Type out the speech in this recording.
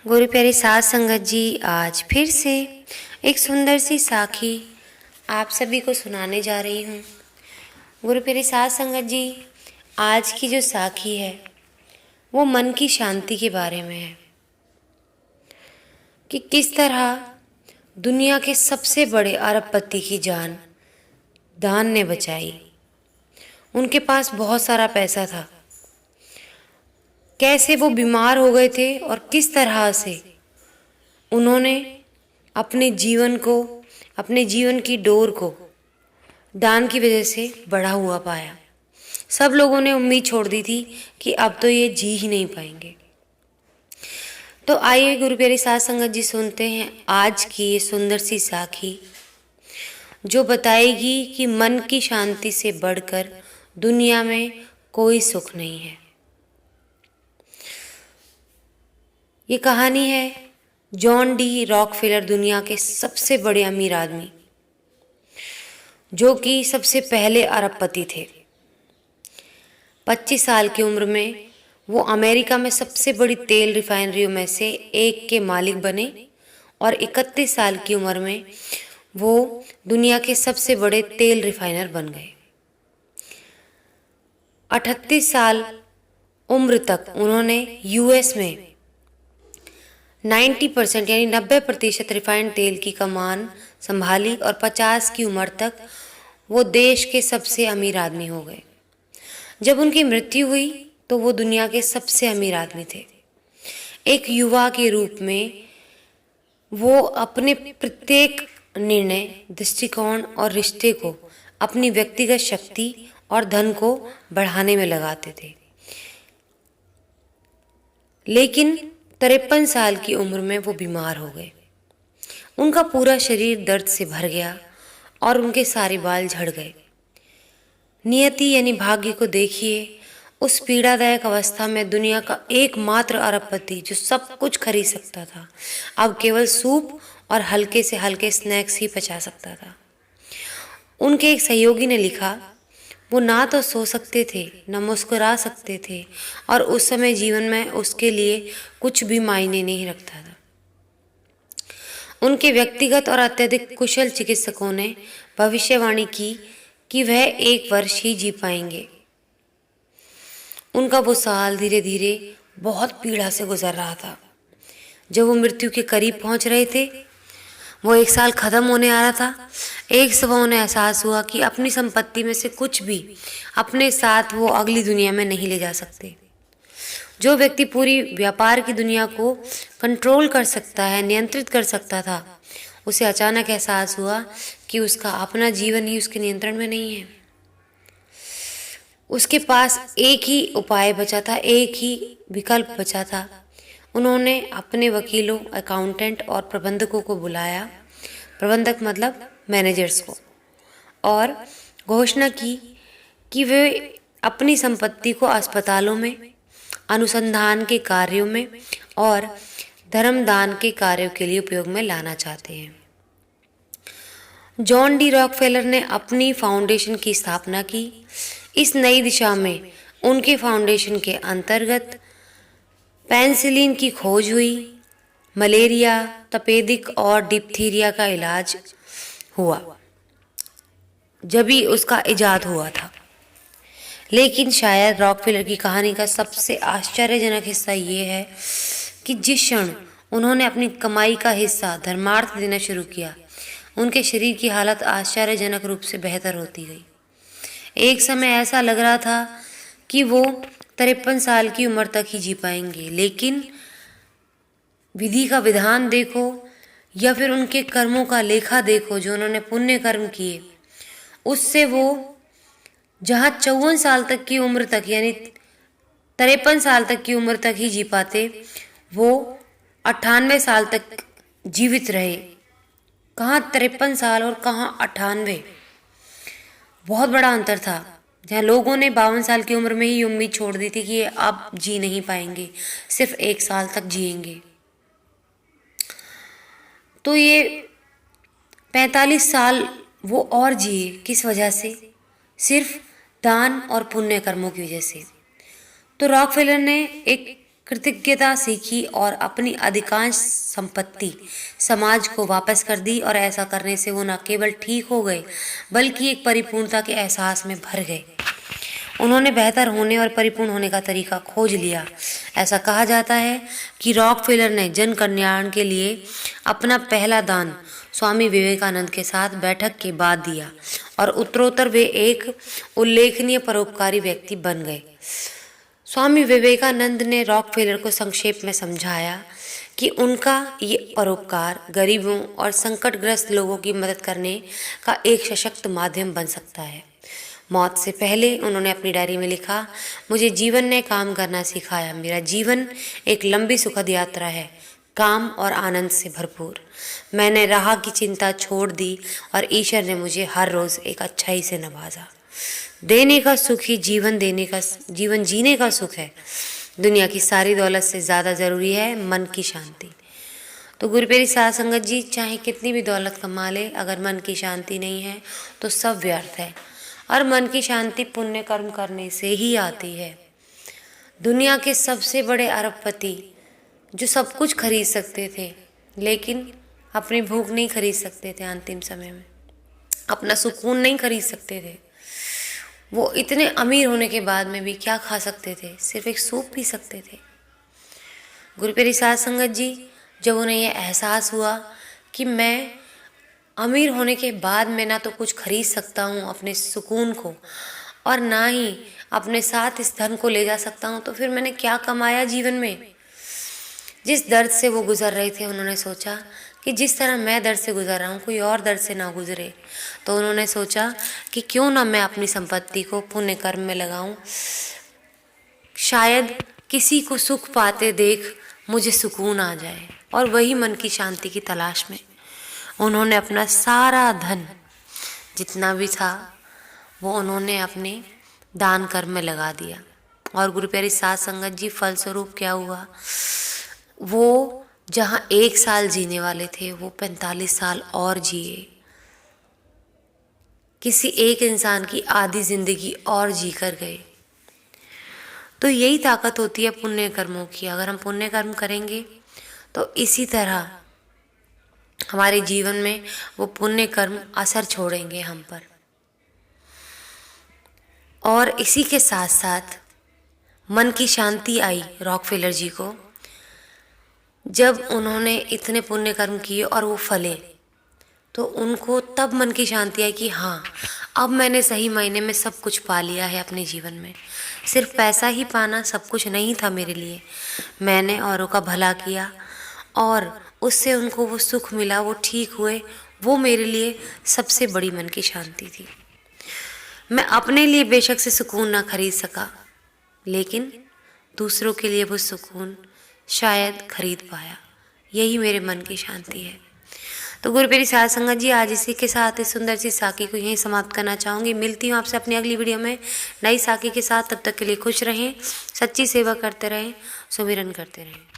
गुरु प्यारी साध संगत जी, आज फिर से एक सुंदर सी साखी आप सभी को सुनाने जा रही हूँ। गुरु प्यारी साध संगत जी, आज की जो साखी है वो मन की शांति के बारे में है कि किस तरह दुनिया के सबसे बड़े अरबपति की जान दान ने बचाई। उनके पास बहुत सारा पैसा था, कैसे वो बीमार हो गए थे और किस तरह से उन्होंने अपने जीवन की डोर को दान की वजह से बढ़ा हुआ पाया। सब लोगों ने उम्मीद छोड़ दी थी कि अब तो ये जी ही नहीं पाएंगे। तो आइए गुरु प्यारी साध संगत जी, सुनते हैं आज की ये सुंदर सी साखी जो बताएगी कि मन की शांति से बढ़कर दुनिया में कोई सुख नहीं है। ये कहानी है जॉन डी रॉकफेलर, दुनिया के सबसे बड़े अमीर आदमी, जो कि सबसे पहले अरबपति थे। 25 साल की उम्र में वो अमेरिका में सबसे बड़ी तेल रिफाइनरियों में से एक के मालिक बने और 31 साल की उम्र में वो दुनिया के सबसे बड़े तेल रिफाइनर बन गए। 38 साल उम्र तक उन्होंने यूएस में 90% यानी 90% रिफाइंड तेल की कमान संभाली और 50 की उम्र तक वो देश के सबसे अमीर आदमी हो गए। जब उनकी मृत्यु हुई तो वो दुनिया के सबसे अमीर आदमी थे। एक युवा के रूप में वो अपने प्रत्येक निर्णय, दृष्टिकोण और रिश्ते को अपनी व्यक्तिगत शक्ति और धन को बढ़ाने में लगाते थे। लेकिन 53 साल की उम्र में वो बीमार हो गए। उनका पूरा शरीर दर्द से भर गया और उनके सारे बाल झड़ गए। नियति यानी भाग्य को देखिए, उस पीड़ादायक अवस्था में दुनिया का एकमात्र अरबपति जो सब कुछ खरीद सकता था, अब केवल सूप और हल्के से हल्के स्नैक्स ही पचा सकता था। उनके एक सहयोगी ने लिखा, वो ना तो सो सकते थे, न मुस्कुरा सकते थे और उस समय जीवन में उसके लिए कुछ भी मायने नहीं रखता था। उनके व्यक्तिगत और अत्यधिक कुशल चिकित्सकों ने भविष्यवाणी की कि वह 1 वर्ष ही जी पाएंगे। उनका वो साल धीरे धीरे बहुत पीड़ा से गुजर रहा था। जब वो मृत्यु के करीब पहुंच रहे थे, वो 1 साल खत्म होने आ रहा था, एक सुबह उन्हें एहसास हुआ कि अपनी संपत्ति में से कुछ भी अपने साथ वो अगली दुनिया में नहीं ले जा सकते। जो व्यक्ति पूरी व्यापार की दुनिया को कंट्रोल कर सकता है, नियंत्रित कर सकता था, उसे अचानक एहसास हुआ कि उसका अपना जीवन ही उसके नियंत्रण में नहीं है। उसके पास एक ही उपाय बचा था, एक ही विकल्प बचा था। उन्होंने अपने वकीलों, अकाउंटेंट और प्रबंधकों को बुलाया, प्रबंधक मतलब मैनेजर्स को, और घोषणा की कि वे अपनी संपत्ति को अस्पतालों में, अनुसंधान के कार्यों में और धर्मदान के कार्यों के लिए उपयोग में लाना चाहते हैं। जॉन डी रॉकफेलर ने अपनी फाउंडेशन की स्थापना की। इस नई दिशा में उनके फाउंडेशन के अंतर्गत पेनिसिलिन की खोज हुई, मलेरिया, तपेदिक और डिप्थीरिया का इलाज हुआ जब ही उसका इजाद हुआ था। लेकिन शायद रॉकफेलर की कहानी का सबसे आश्चर्यजनक हिस्सा ये है कि जिस क्षण उन्होंने अपनी कमाई का हिस्सा धर्मार्थ देना शुरू किया, उनके शरीर की हालत आश्चर्यजनक रूप से बेहतर होती गई। एक समय ऐसा लग रहा था कि वो 53 साल की उम्र तक ही जी पाएंगे, लेकिन विधि का विधान देखो या फिर उनके कर्मों का लेखा देखो जो उन्होंने पुण्य कर्म किए, उससे वो जहाँ 54 साल तक की उम्र तक यानी 53 साल तक की उम्र तक ही जी पाते, वो 98 साल तक जीवित रहे। कहाँ 53 साल और कहाँ 98, बहुत बड़ा अंतर था। जहाँ लोगों ने 52 साल की उम्र में ही उम्मीद छोड़ दी थी कि ये अब जी नहीं पाएंगे, सिर्फ 1 साल तक जिएंगे, तो ये 45 साल वो और जिए। किस वजह से? सिर्फ दान और पुण्य कर्मों की वजह से। तो रॉकफेलर ने एक कृतज्ञता सीखी और अपनी अधिकांश संपत्ति समाज को वापस कर दी। और ऐसा करने से वो न केवल ठीक हो गए बल्कि एक परिपूर्णता के एहसास में भर गए। उन्होंने बेहतर होने और परिपूर्ण होने का तरीका खोज लिया। ऐसा कहा जाता है कि रॉकफेलर ने जन कल्याण के लिए अपना पहला दान स्वामी विवेकानंद के साथ बैठक के बाद दिया और उत्तरोत्तर वे एक उल्लेखनीय परोपकारी व्यक्ति बन गए। स्वामी विवेकानंद ने रॉकफेलर को संक्षेप में समझाया कि उनका ये परोपकार गरीबों और संकटग्रस्त लोगों की मदद करने का एक सशक्त माध्यम बन सकता है। मौत से पहले उन्होंने अपनी डायरी में लिखा, मुझे जीवन ने काम करना सिखाया। मेरा जीवन एक लंबी सुखद यात्रा है, काम और आनंद से भरपूर। मैंने राह की चिंता छोड़ दी और ईश्वर ने मुझे हर रोज़ एक अच्छाई से नवाजा। देने का सुख ही जीवन जीने का सुख है। दुनिया की सारी दौलत से ज़्यादा ज़रूरी है मन की शांति। तो गुरु प्यारी साध संगत जी, चाहे कितनी भी दौलत कमा ले, अगर मन की शांति नहीं है तो सब व्यर्थ है। और मन की शांति पुण्य कर्म करने से ही आती है। दुनिया के सबसे बड़े अरबपति जो सब कुछ खरीद सकते थे लेकिन अपनी भूख नहीं खरीद सकते थे, अंतिम समय में अपना सुकून नहीं खरीद सकते थे। वो इतने अमीर होने के बाद में भी क्या खा सकते थे? सिर्फ एक सूप पी सकते थे। गुरु प्यारी साध संगत जी, जब उन्हें यह एहसास हुआ कि मैं अमीर होने के बाद मैं ना तो कुछ खरीद सकता हूँ अपने सुकून को और ना ही अपने साथ इस धन को ले जा सकता हूँ, तो फिर मैंने क्या कमाया जीवन में। जिस दर्द से वो गुजर रहे थे, उन्होंने सोचा कि जिस तरह मैं दर्द से गुजर रहा हूँ कोई और दर्द से ना गुजरे। तो उन्होंने सोचा कि क्यों ना मैं अपनी संपत्ति को पुण्य कर्म में लगाऊं। शायद किसी को सुख पाते देख मुझे सुकून आ जाए। और वही मन की शांति की तलाश में उन्होंने अपना सारा धन जितना भी था वो उन्होंने अपने दान कर्म में लगा दिया। और गुरु प्यारी साध संगत जी, फलस्वरूप क्या हुआ, वो जहाँ 1 साल जीने वाले थे वो 45 साल और जिए। किसी एक इंसान की आधी जिंदगी और जी कर गए। तो यही ताकत होती है पुण्य कर्मों की। अगर हम पुण्य कर्म करेंगे तो इसी तरह हमारे जीवन में वो पुण्य कर्म असर छोड़ेंगे हम पर। और इसी के साथ साथ मन की शांति आई रॉकफेलर जी को। जब उन्होंने इतने पुण्य कर्म किए और वो फले तो उनको तब मन की शांति आई कि हाँ, अब मैंने सही मायने में सब कुछ पा लिया है अपने जीवन में। सिर्फ पैसा ही पाना सब कुछ नहीं था मेरे लिए। मैंने औरों का भला किया और उससे उनको वो सुख मिला, वो ठीक हुए, वो मेरे लिए सबसे बड़ी मन की शांति थी। मैं अपने लिए बेशक से सुकून ना खरीद सका, लेकिन दूसरों के लिए वो सुकून शायद खरीद पाया। यही मेरे मन की शांति है। तो गुरु प्यारी साध संगत जी, आज इसी के साथ इस सुंदर सी साखी को यहीं समाप्त करना चाहूँगी। मिलती हूँ आपसे अपनी अगली वीडियो में नई साखी के साथ। तब तक के लिए खुश रहें, सच्ची सेवा करते रहें, सुमिरन करते रहें।